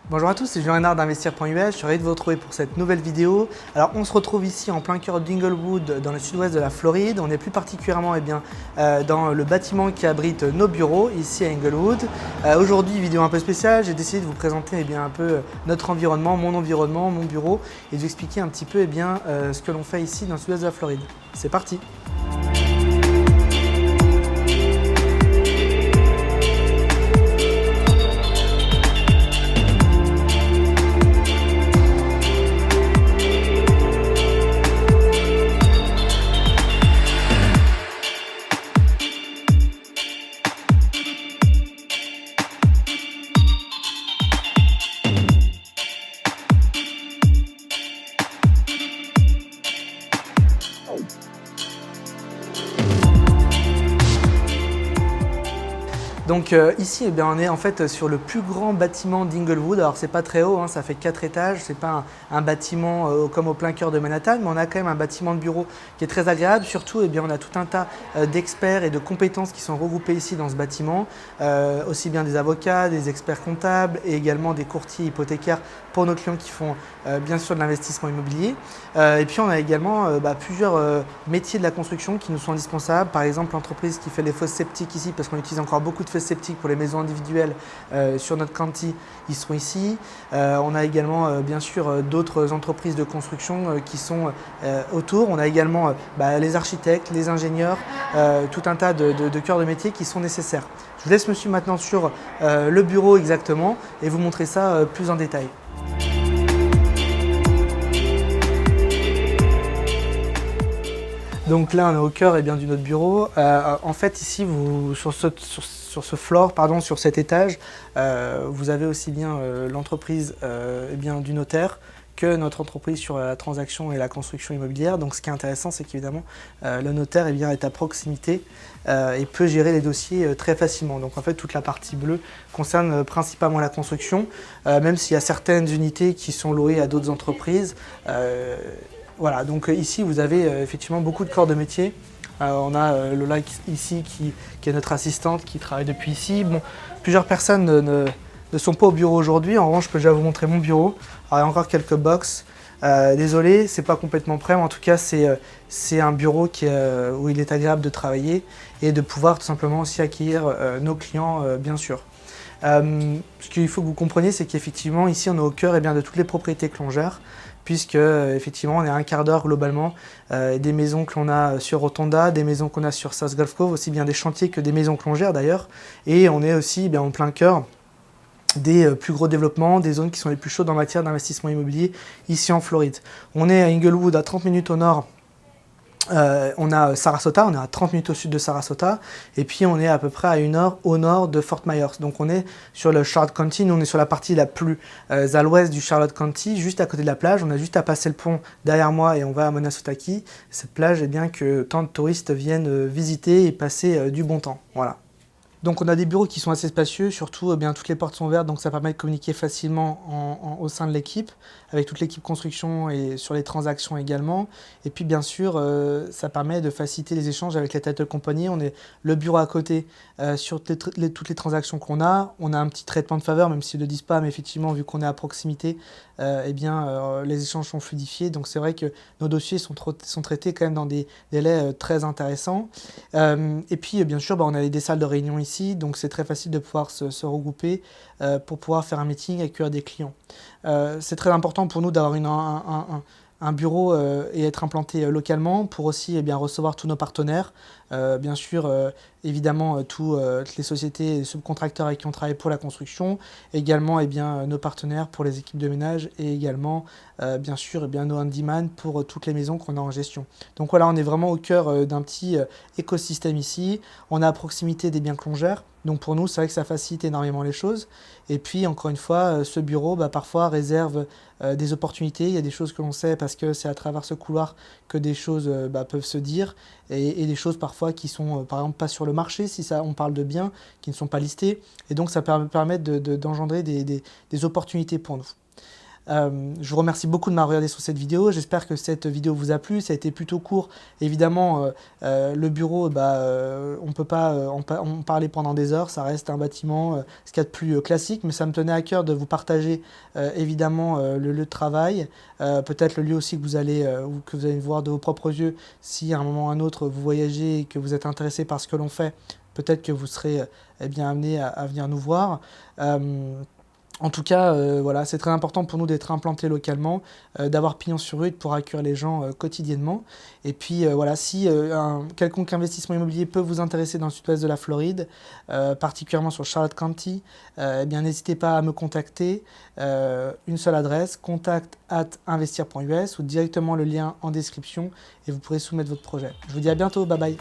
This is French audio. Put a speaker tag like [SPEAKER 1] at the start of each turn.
[SPEAKER 1] Bonjour à tous, c'est Julien Renard d'Investir.us, je suis ravi de vous retrouver pour cette nouvelle vidéo. Alors on se retrouve ici en plein cœur d'Inglewood, dans le sud-ouest de la Floride. On est plus particulièrement dans le bâtiment qui abrite nos bureaux, ici à Inglewood. Aujourd'hui, vidéo un peu spéciale, j'ai décidé de vous présenter un peu notre environnement, mon bureau, et de vous expliquer un petit peu ce que l'on fait ici dans le sud-ouest de la Floride. C'est parti! Donc ici, on est en fait sur le plus grand bâtiment d'Inglewood. Alors c'est pas très haut, ça fait 4 étages, c'est pas un bâtiment comme au plein cœur de Manhattan, mais on a quand même un bâtiment de bureau qui est très agréable. Surtout, on a tout un tas d'experts et de compétences qui sont regroupés ici dans ce bâtiment, aussi bien des avocats, des experts comptables et également des courtiers hypothécaires pour nos clients qui font bien sûr de l'investissement immobilier. Et puis on a également plusieurs métiers de la construction qui nous sont indispensables. Par exemple, l'entreprise qui fait les fosses septiques ici, parce qu'on utilise encore beaucoup de fosses sceptiques pour les maisons individuelles sur notre county, ils seront ici. On a également bien sûr d'autres entreprises de construction qui sont autour. On a également les architectes, les ingénieurs, tout un tas de cœurs de métier qui sont nécessaires. Je vous laisse me suivre maintenant sur le bureau exactement et vous montrer ça plus en détail. Donc là, on est au cœur de notre bureau. En fait, ici, sur ce floor, sur cet étage, vous avez aussi bien l'entreprise du notaire que notre entreprise sur la transaction et la construction immobilière. Donc ce qui est intéressant, c'est qu'évidemment, le notaire est à proximité et peut gérer les dossiers très facilement. Donc en fait, toute la partie bleue concerne principalement la construction, même s'il y a certaines unités qui sont louées à d'autres entreprises. Voilà, donc ici vous avez effectivement beaucoup de corps de métier. On a Lola ici qui est notre assistante qui travaille depuis ici. Bon, plusieurs personnes ne sont pas au bureau aujourd'hui. En revanche, je peux déjà vous montrer mon bureau. Alors, il y a encore quelques box. Désolé, c'est pas complètement prêt, mais en tout cas c'est un bureau où il est agréable de travailler et de pouvoir tout simplement aussi accueillir nos clients bien sûr. Ce qu'il faut que vous compreniez, c'est qu'effectivement ici on est au cœur de toutes les propriétés que l'on gère, puisque effectivement on est à un quart d'heure globalement des maisons que l'on a sur Rotonda, des maisons qu'on a sur South Gulf Cove, aussi bien des chantiers que des maisons que l'on gère d'ailleurs, et on est aussi en plein cœur des plus gros développements, des zones qui sont les plus chaudes en matière d'investissement immobilier ici en Floride. On est à Inglewood, à 30 minutes au nord. On a Sarasota, on est à 30 minutes au sud de Sarasota, et puis on est à peu près à 1 heure au nord de Fort Myers. Donc on est sur le Charlotte County, nous on est sur la partie la plus à l'ouest du Charlotte County, juste à côté de la plage. On a juste à passer le pont derrière moi et on va à Monasotaki. Cette plage, que tant de touristes viennent visiter et passer du bon temps. Voilà. Donc on a des bureaux qui sont assez spacieux, surtout toutes les portes sont ouvertes, donc ça permet de communiquer facilement au sein de l'équipe, avec toute l'équipe construction et sur les transactions également. Et puis bien sûr, ça permet de faciliter les échanges avec les title company. On est le bureau à côté sur toutes les transactions qu'on a. On a un petit traitement de faveur, même s'ils ne le disent pas, mais effectivement, vu qu'on est à proximité, les échanges sont fluidifiés. Donc c'est vrai que nos dossiers sont traités quand même dans des délais très intéressants. Et puis bien sûr, on a des salles de réunion ici, donc c'est très facile de pouvoir se regrouper pour pouvoir faire un meeting et accueillir des clients. C'est très important pour nous d'avoir un bureau et être implanté localement pour aussi recevoir tous nos partenaires. Bien sûr, évidemment, toutes les sociétés et subcontracteurs avec qui on travaille pour la construction, également nos partenaires pour les équipes de ménage et également, bien sûr, nos handyman pour toutes les maisons qu'on a en gestion. Donc voilà, on est vraiment au cœur d'un petit écosystème ici. On est à proximité des biens que l'on gère. Donc pour nous, c'est vrai que ça facilite énormément les choses. Et puis, encore une fois, ce bureau, parfois, réserve des opportunités. Il y a des choses que l'on sait parce que c'est à travers ce couloir que des choses peuvent se dire. Et des choses parfois qui sont, par exemple, pas sur le marché, si on parle de biens qui ne sont pas listés. Et donc, ça permet d'engendrer des opportunités pour nous. Je vous remercie beaucoup de m'avoir regardé sur cette vidéo. J'espère que cette vidéo vous a plu. Ça a été plutôt court. Évidemment, le bureau, on ne peut pas en parler pendant des heures. Ça reste un bâtiment, ce qu'il y a de plus classique. Mais ça me tenait à cœur de vous partager évidemment le lieu de travail. Peut-être le lieu aussi que vous allez voir de vos propres yeux si à un moment ou à un autre vous voyagez et que vous êtes intéressé par ce que l'on fait. Peut-être que vous serez bien amené à venir nous voir. En tout cas, voilà, c'est très important pour nous d'être implantés localement, d'avoir pignon sur rue et de pouvoir accueillir les gens quotidiennement. Et puis voilà, si un quelconque investissement immobilier peut vous intéresser dans le sud-ouest de la Floride, particulièrement sur Charlotte County, eh bien n'hésitez pas à me contacter. Une seule adresse, contact@investir.us ou directement le lien en description et vous pourrez soumettre votre projet. Je vous dis à bientôt, bye bye.